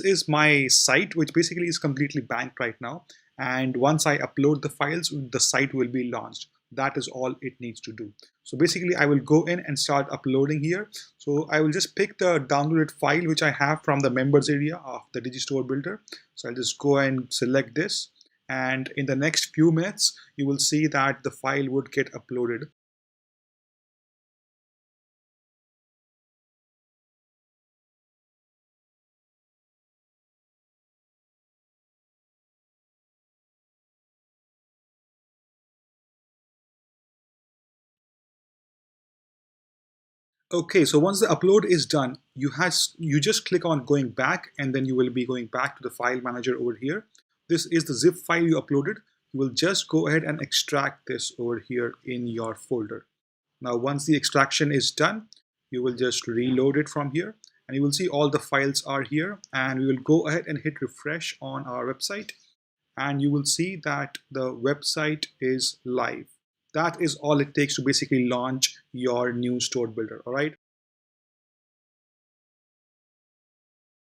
is my site, which basically is completely banked right now. And once I upload the files, the site will be launched. That is all it needs to do. So basically I will go in and start uploading here. So I will just pick the downloaded file which I have from the members area of the Digistore builder. So I'll just go and select this. And in the next few minutes, you will see that the file would get uploaded. Okay, so once the upload is done, you just click on going back, and then you will be going back to the file manager over here. This is the zip file you uploaded. You will just go ahead and extract this over here in your folder. Now, once the extraction is done, you will just reload it from here, and you will see all the files are here, and we will go ahead and hit refresh on our website, and you will see that the website is live. That is all it takes to basically launch your new store builder. All right.